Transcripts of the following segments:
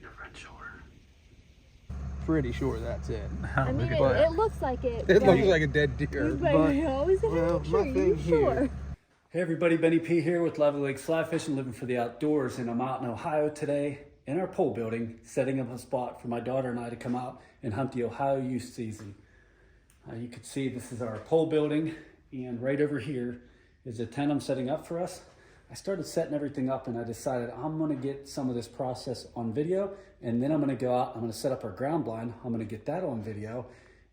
your friend's shoulder. Pretty sure that's it. I mean, it looks like it. It looks like a dead deer. But I always well, sure, my thing sure. Hey everybody, Benny P here with Level Lake Fly Fishing, living for the outdoors, and I'm out in Ohio today in our pole building, setting up a spot for my daughter and I to come out and hunt the Ohio youth season. You can see this is our pole building, and right over here is a tent I'm setting up for us. I started setting everything up and I decided I'm gonna get some of this process on video, and then I'm gonna go out, I'm gonna set up our ground blind, I'm gonna get that on video.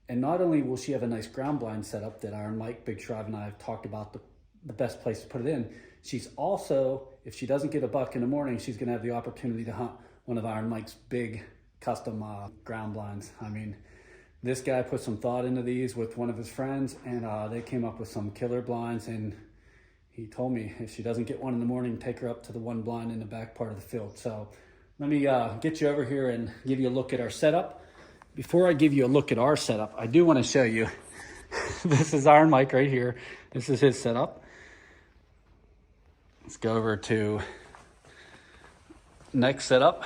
And not only will she have a nice ground blind set up that Iron Mike, Big Shrive, and I have talked about the best place to put it in, she's also, if she doesn't get a buck in the morning, she's gonna have the opportunity to hunt one of Iron Mike's big custom ground blinds. I mean, this guy put some thought into these with one of his friends, and they came up with some killer blinds, and he told me if she doesn't get one in the morning, take her up to the one blind in the back part of the field. So let me get you over here and give you a look at our setup. Before I give you a look at our setup, I do want to show you, this is Iron Mike right here. This is his setup. Let's go over to next setup.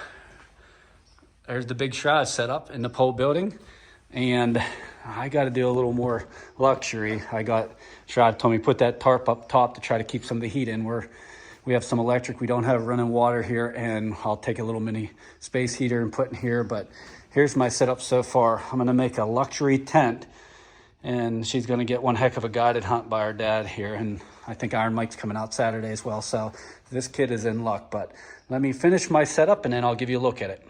There's the Big Shrive setup in the pole building. And I got to do a little more luxury. Shrive told me put that tarp up top to try to keep some of the heat in. We have some electric. We don't have running water here, and I'll take a little mini space heater and put in here. But here's my setup so far. I'm gonna make a luxury tent, and she's gonna get one heck of a guided hunt by her dad here. And I think Iron Mike's coming out Saturday as well. So this kid is in luck. But let me finish my setup and then I'll give you a look at it.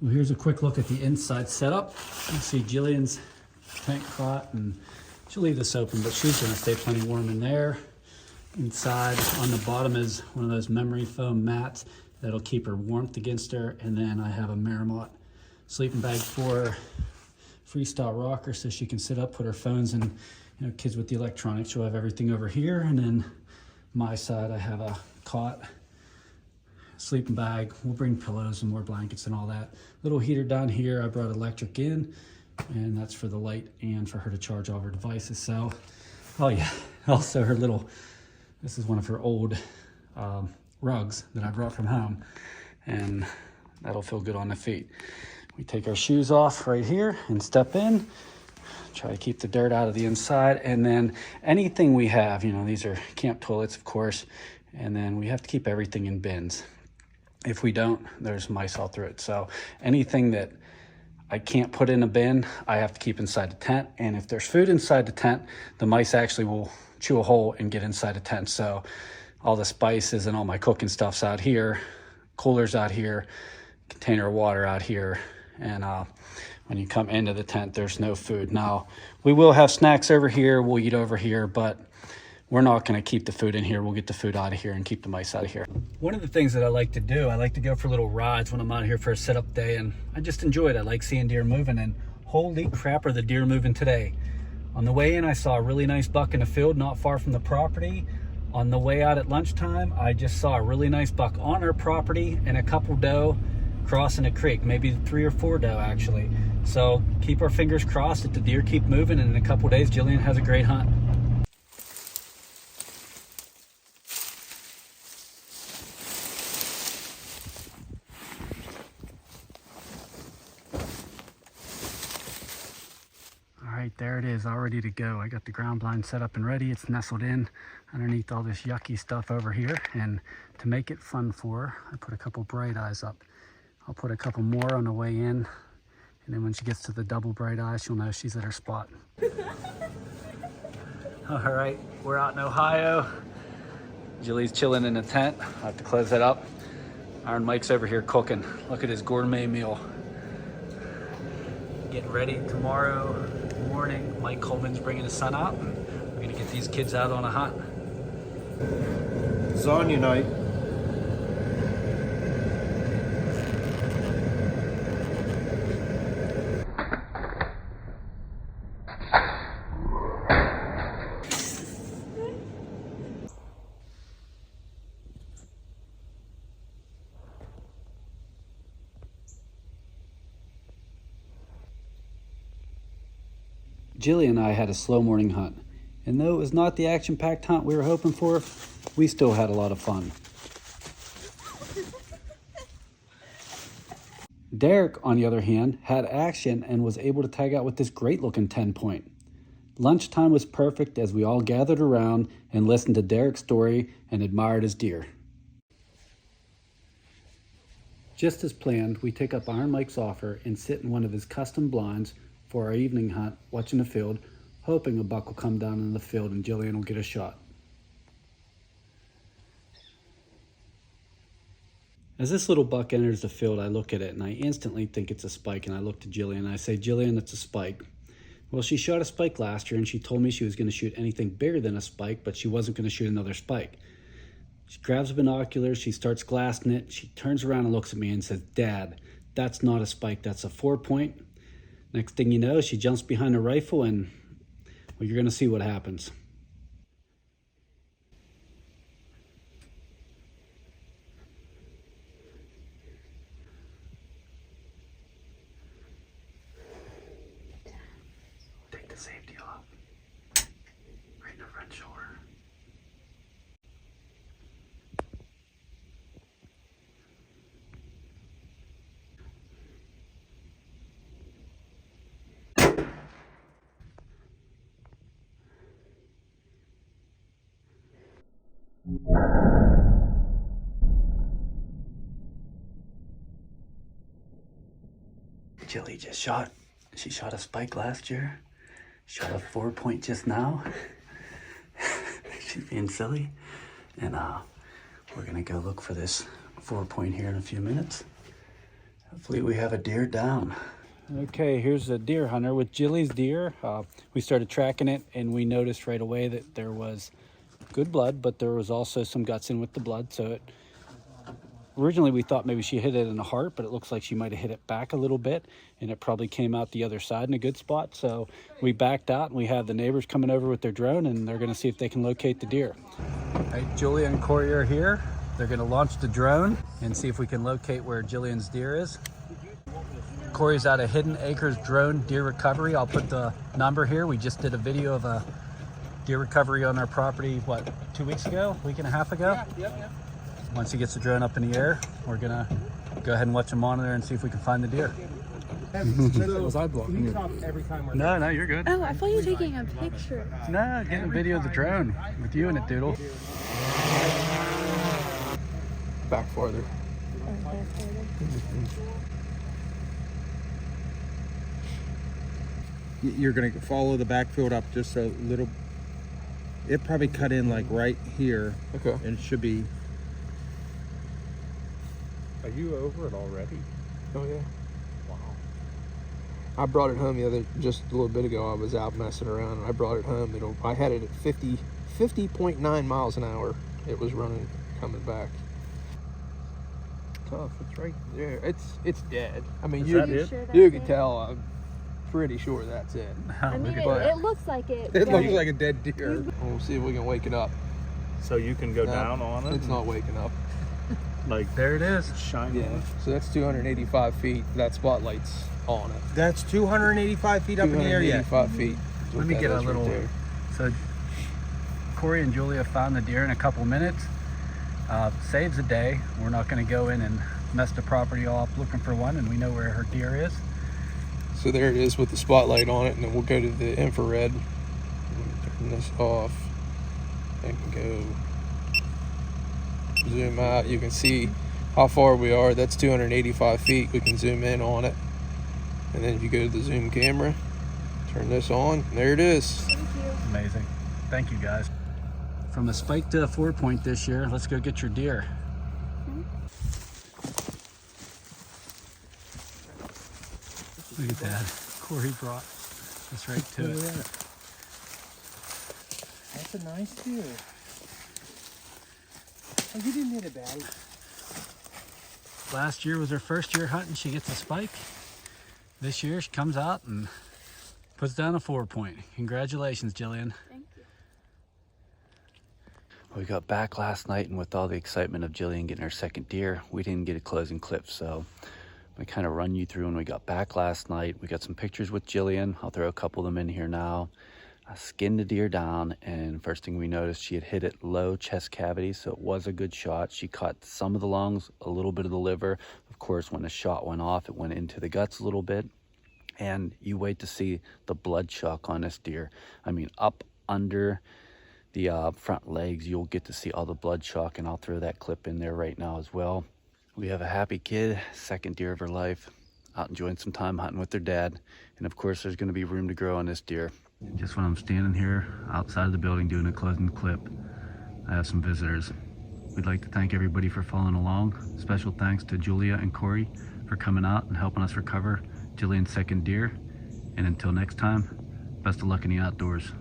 Well, here's a quick look at the inside setup. You see Jillian's tank cot, and she'll leave this open, but she's gonna stay plenty warm in there. Inside on the bottom is one of those memory foam mats that'll keep her warmth against her. And then I have a Maramot sleeping bag for her, freestyle rocker, so she can sit up, put her phones, and kids with the electronics, she'll have everything over here. And then my side, I have a cot, sleeping bag. We'll bring pillows and more blankets and all that. Little heater down here. I brought electric in, and that's for the light and for her to charge all her devices. So, oh yeah, also her little, this is one of her old rugs that I brought from home, and that'll feel good on the feet. We take our shoes off right here and step in. Try to keep the dirt out of the inside, and then anything we have, these are camp toilets, of course, and then we have to keep everything in bins. If we don't, there's mice all through it. So anything that I can't put in a bin, I have to keep inside the tent. And if there's food inside the tent, the mice actually will chew a hole and get inside the tent. So all the spices and all my cooking stuff's out here, coolers out here, container of water out here. And when you come into the tent, there's no food. Now, we will have snacks over here, we'll eat over here, but we're not gonna keep the food in here. We'll get the food out of here and keep the mice out of here. One of the things that I like to do, I like to go for little rides when I'm out here for a setup day, and I just enjoy it. I like seeing deer moving, and holy crap are the deer moving today. On the way in, I saw a really nice buck in the field not far from the property. On the way out at lunchtime, I just saw a really nice buck on our property and a couple doe crossing a creek, maybe 3 or 4 doe actually. So keep our fingers crossed that the deer keep moving, and in a couple days, Jillian has a great hunt. There it is, all ready to go. I got the ground blind set up and ready. It's nestled in underneath all this yucky stuff over here. And to make it fun for her, I put a couple bright eyes up. I'll put a couple more on the way in. And then when she gets to the double bright eyes, she'll know she's at her spot. All right, we're out in Ohio. Jilly's chilling in the tent. I have to close that up. Iron Mike's over here cooking. Look at his gourmet meal. Getting ready tomorrow morning. Mike Coleman's bringing his son out, and we're gonna get these kids out on a hunt. Lasagna night. Jillian and I had a slow morning hunt, and though it was not the action-packed hunt we were hoping for, we still had a lot of fun. Derek, on the other hand, had action and was able to tag out with this great-looking 10-point. Lunchtime was perfect as we all gathered around and listened to Derek's story and admired his deer. Just as planned, we take up Iron Mike's offer and sit in one of his custom blinds for our evening hunt, watching the field, hoping a buck will come down in the field and Jillian will get a shot. As this little buck enters the field, I look at it and I instantly think it's a spike, and I look to Jillian and I say, "Jillian, it's a spike." Well, she shot a spike last year and she told me she was going to shoot anything bigger than a spike, but she wasn't going to shoot another spike. She grabs binoculars, she starts glassing it, she turns around and looks at me and says, "Dad, that's not a spike, that's a 4-point." Next thing you know, she jumps behind a rifle and, well, you're going to see what happens. Take the safety off. Right in the front shoulder. Jilly just shot. She shot a spike last year. Shot a 4-point just now. She's being silly. And we're gonna go look for this 4-point here in a few minutes. Hopefully we have a deer down. Okay, here's a deer hunter with Jilly's deer. We started tracking it and we noticed right away that there was good blood, but there was also some guts in with the blood. So originally we thought maybe she hit it in the heart, but it looks like she might have hit it back a little bit, and it probably came out the other side in a good spot. So we backed out and we have the neighbors coming over with their drone, and they're gonna see if they can locate the deer. Hey, Julia and Corey are here. They're gonna launch the drone and see if we can locate where Jillian's deer is. Corey's out of Hidden Acres Drone Deer Recovery. I'll put the number here. We just did a video of a deer recovery on our property, what, 2 weeks ago, week and a half ago? Yeah. Once he gets the drone up in the air, we're gonna go ahead and watch the monitor and see if we can find the deer. Was I blocking you? No, you're good. Oh, I thought you were taking a picture. No, getting a video of the drone with you in it, Doodle. Back farther. You're gonna follow the backfield up just a little. It probably cut in like right here. Okay. And it should be. Are you over it already? Oh yeah. Wow. I brought it home just a little bit ago. I was out messing around and I brought it home. I had it at 50.9 miles an hour. It was running, coming back. Tough. It's right there. It's dead. I mean, you can tell. I'm pretty sure that's it. I mean, it looks like it. It looks like a dead deer. We'll see if we can wake it up. So you can go down on it? It's not waking up. Like, There it is. shining. Yeah. So that's 285 feet. That spotlight's on it. That's 285 feet up in the air yet. 285 feet. Let me get a little. So Corey and Julia found the deer in a couple minutes. Saves a day. We're not going to go in and mess the property all up looking for one, and we know where her deer is. So there it is with the spotlight on it, and then we'll go to the infrared. Turn this off and go zoom out. You can see how far we are. That's 285 feet. We can zoom in on it. And then if you go to the zoom camera, turn this on, there it is. Thank you. Amazing. Thank you, guys. From a spike to a 4-point this year, let's go get your deer. Look at that. Corey brought us right to it. That's a nice deer. Oh, you didn't hit it bad. Last year was her first year hunting. She gets a spike. This year she comes out and puts down a 4-point. Congratulations, Jillian. Thank you. We got back last night, and with all the excitement of Jillian getting her second deer, we didn't get a closing clip, so I kind of run you through when we got back last night. We got some pictures with Jillian. I'll throw a couple of them in here now. I skinned the deer down, and first thing we noticed, she had hit it low chest cavity, so it was a good shot. She caught some of the lungs, a little bit of the liver. Of course, when the shot went off, it went into the guts a little bit. And you wait to see the blood chalk on this deer. I mean, up under the front legs, you'll get to see all the blood chalk, and I'll throw that clip in there right now as well. We have a happy kid, second deer of her life, out enjoying some time hunting with their dad. And of course, there's gonna be room to grow on this deer. Just when I'm standing here outside of the building doing a closing clip, I have some visitors. We'd like to thank everybody for following along. Special thanks to Julia and Corey for coming out and helping us recover Jillian's second deer. And until next time, best of luck in the outdoors.